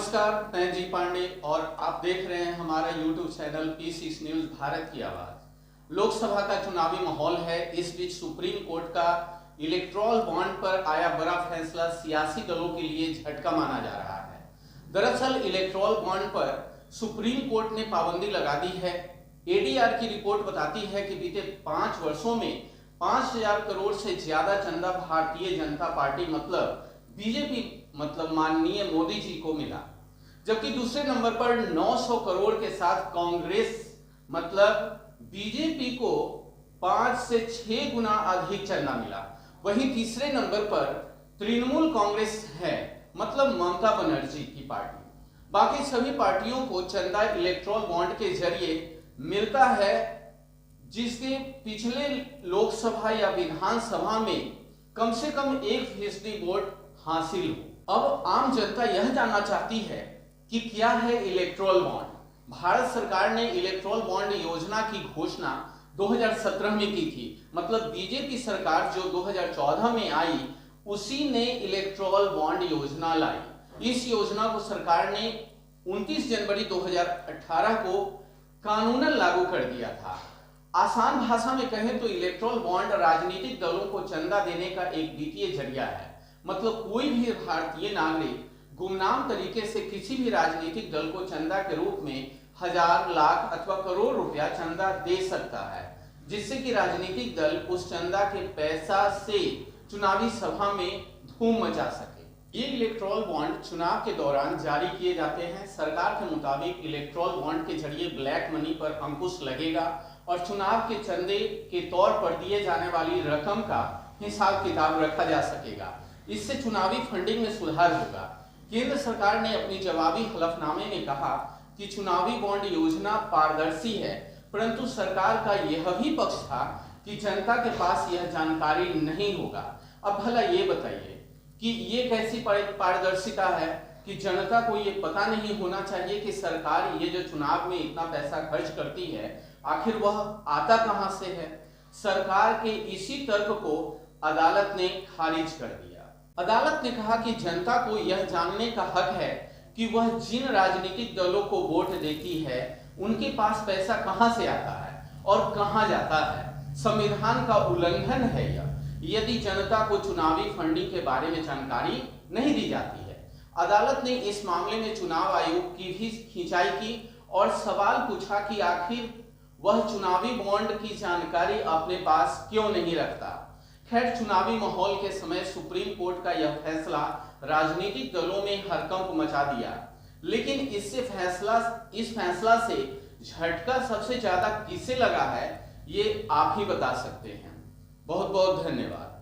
नमस्कार, मैं जी पांडे और आप देख रहे हैं हमारा YouTube channel P6 news Bharat की आवाज। लोकसभा का चुनावी माहौल है। इस बीच सुप्रीम कोर्ट का इलेक्टोरल बॉन्ड पर आया बड़ा फैसला सियासी दलों के लिए झटका माना जा रहा है। दरअसल इलेक्टोरल बॉन्ड पर सुप्रीम कोर्ट ने पाबंदी लगा दी है। ADR की रिपोर्ट बताती है कि बीते 5 वर्षों में 5000 करोड़ से ज्यादा चंदा भारतीय जनता पार्टी मतलब बीजेपी मतलब माननीय मोदी जी को मिला, जबकि दूसरे नंबर पर 900 करोड़ के साथ कांग्रेस मतलब बीजेपी को 5 से 6 गुना अधिक चंदा मिला। वहीं तीसरे नंबर पर तृणमूल कांग्रेस है मतलब ममता बनर्जी की पार्टी। बाकी सभी पार्टियों को चंदा इलेक्टोरल बॉन्ड के जरिए मिलता है, जिसके पिछले लोकसभा या विधानसभा में कम से कम 1% वोट हासिल हो। अब आम जनता यह जानना चाहती है कि क्या है इलेक्टोरल बॉन्ड। भारत सरकार ने इलेक्टोरल बॉन्ड योजना की घोषणा 2017 में की थी, मतलब बीजेपी सरकार जो 2014 में आई उसी ने इलेक्टोरल बॉन्ड योजना लाई। इस योजना को सरकार ने 29 जनवरी 2018 को कानूनन लागू कर दिया था। आसान भाषा में कहें तो इलेक्टोरल बॉन्ड राजनीतिक दलों को चंदा देने का एक वित्तीय जरिया है। मतलब कोई भी भारतीय नागरिक गुमनाम तरीके से किसी भी राजनीतिक दल को चंदा के रूप में 1000, लाख अथवा करोड़ रुपया चंदा दे सकता है, जिससे कि राजनीतिक दल उस चंदा के पैसा से चुनावी सभा में धूम मचा सके। ये इलेक्टोरल बॉन्ड चुनाव के दौरान जारी किए जाते हैं। सरकार के मुताबिक इलेक्टोरल बॉन्ड के जरिए ब्लैक मनी पर अंकुश लगेगा और चुनाव के चंदे के तौर पर दिए जाने वाली रकम का हिसाब किताब रखा जा सकेगा। इससे चुनावी फंडिंग में सुधार होगा। केंद्र सरकार ने अपनी जवाबी हलफनामे में कहा कि चुनावी बॉन्ड योजना पारदर्शी है, परंतु सरकार का यह भी पक्ष था कि जनता के पास यह जानकारी नहीं होगा। अब भला ये बताइए कि ये कैसी पारदर्शिता है कि जनता को ये पता नहीं होना चाहिए कि सरकार ये जो चुनाव में इतना पैसा खर्च करती है आखिर वह आता कहां से है। सरकार के इसी तर्क को अदालत ने खारिज कर दिया। अदालत ने कहा कि जनता को यह जानने का हक है कि वह जिन राजनीतिक दलों को वोट देती है उनके पास पैसा कहां से आता है और कहां जाता है। संविधान का उल्लंघन है यदि जनता को चुनावी फंडिंग के बारे में जानकारी नहीं दी जाती है। अदालत ने इस मामले में चुनाव आयोग की भी खिंचाई की और सवाल पूछा कि आखिर वह चुनावी बॉन्ड की जानकारी अपने पास क्यों नहीं रखता। खैर, चुनावी माहौल के समय सुप्रीम कोर्ट का यह फैसला राजनीतिक दलों में हड़कंप मचा दिया, लेकिन इस फैसला से झटका सबसे ज्यादा किसे लगा है ये आप ही बता सकते हैं। बहुत बहुत धन्यवाद।